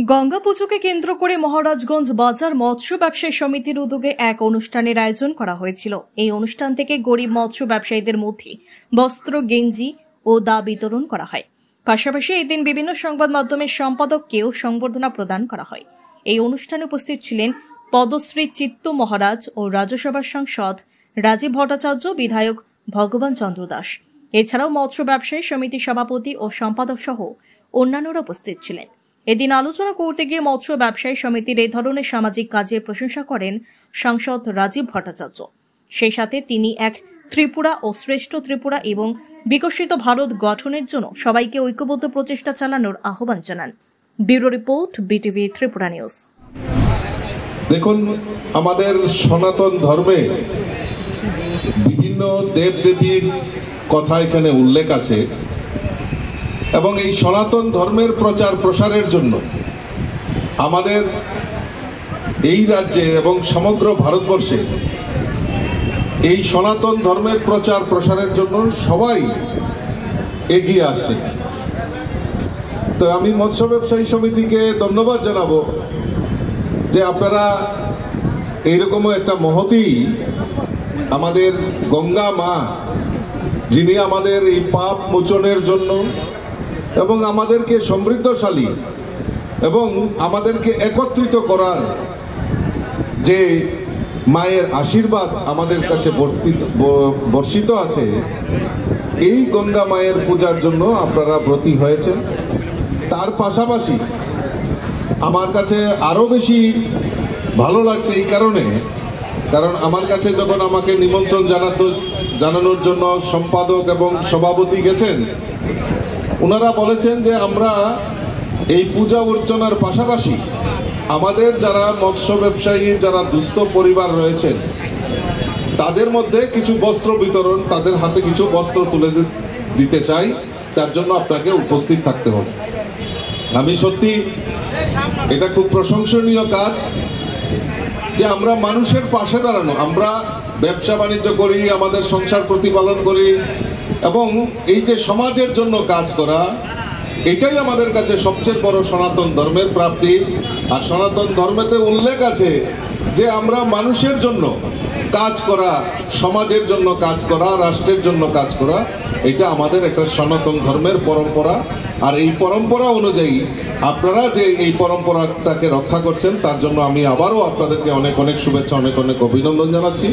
গঙ্গা পুজোকে কেন্দ্র করে মহারাজগঞ্জ বাজার মৎস্য ব্যবসায়ী সমিতির উদ্যোগে এক অনুষ্ঠানের আয়োজন করা হয়েছিল। এই অনুষ্ঠান থেকে গরিব মৎস্য ব্যবসায়ীদের মধ্যে বস্ত্র, গেঞ্জি ও দা বিতরণ করা হয়। পাশাপাশি এই দিন বিভিন্ন সংবাদ মাধ্যমের সম্পাদককেও সংবর্ধনা প্রদান করা হয়। এই অনুষ্ঠানে উপস্থিত ছিলেন পদ্মশ্রী চিত্ত মহারাজ ও রাজ্যসভার সাংসদ রাজীব ভট্টাচার্য, বিধায়ক ভগবান চন্দ্র দাস। এছাড়াও মৎস্য ব্যবসায়ী সমিতির সভাপতি ও সম্পাদক সহ অন্যান্যরা উপস্থিত ছিলেন। এদিন আলোচনা করতে গিয়ে মৎস্য ব্যবসায়ী সমিতির এই ধরনের সামাজিক কাজের প্রশংসা করেন সাংসদ রাজীব ভট্টাচার্য। সেই সাথে তিনি এক ত্রিপুরা ও শ্রেষ্ঠ ত্রিপুরা এবং বিকশিত ভারত গঠনের জন্য সবাইকে ঐক্যবদ্ধ প্রচেষ্টা চালানোর আহ্বান জানান। Bureau report, BTV Tripura news. দেখুন, আমাদের সনাতন ধর্মে বিভিন্ন দেবদেবীর কথা এখানে উল্লেখ আছে এবং এই সনাতন ধর্মের প্রচার প্রসারের জন্য আমাদের এই রাজ্যে এবং সমগ্র ভারতবর্ষে এই সনাতন ধর্মের প্রচার প্রসারের জন্য সবাই এগিয়ে আসছে। তো আমি মৎস্য ব্যবসায়ী সমিতিকে ধন্যবাদ জানাবো যে আপনারা এইরকম একটা মহতী আমাদের গঙ্গা মা, যিনি আমাদের এই পাপ মোচনের জন্য এবং আমাদেরকে সমৃদ্ধশালী এবং আমাদেরকে একত্রিত করার যে মায়ের আশীর্বাদ আমাদের কাছে বর্ষিত আছে, এই গঙ্গা মায়ের পূজার জন্য আপনারা ব্রতী হয়েছেন। তার পাশাপাশি আমার কাছে আরো বেশি ভালো লাগছে এই কারণ আমার কাছে যখন আমাকে নিমন্ত্রণ জানানোর জন্য সম্পাদক এবং সভাপতি গেছেন, ওনারা বলেছেন যে আমরা এই পূজা অর্চনার পাশাপাশি আমাদের যারা মৎস্য ব্যবসায়ী, যারা দুস্থ পরিবার রয়েছেন, তাদের মধ্যে কিছু বস্ত্র বিতরণ, তাদের হাতে কিছু বস্ত্র তুলে দিতে চাই, তার জন্য আপনাকে উপস্থিত থাকতে হবে। আমি সত্যি এটা খুব প্রশংসনীয় কাজ যে আমরা মানুষের পাশে দাঁড়ানো, আমরা ব্যবসা বাণিজ্য করি, আমাদের সংসার প্রতিপালন করি এবং এই যে সমাজের জন্য কাজ করা, এটাই আমাদের কাছে সবচেয়ে বড় সনাতন ধর্মের প্রাপ্তি। আর সনাতন ধর্মেতে উল্লেখ আছে যে আমরা মানুষের জন্য কাজ করা, সমাজের জন্য কাজ করা, রাষ্ট্রের জন্য কাজ করা, এটা আমাদের একটা সনাতন ধর্মের পরম্পরা। আর এই পরম্পরা অনুযায়ী আপনারা যে এই পরম্পরাটাকে রক্ষা করছেন, তার জন্য আমি আবারও আপনাদেরকে অনেক অনেক শুভেচ্ছা, অনেক অনেক অভিনন্দন জানাচ্ছি।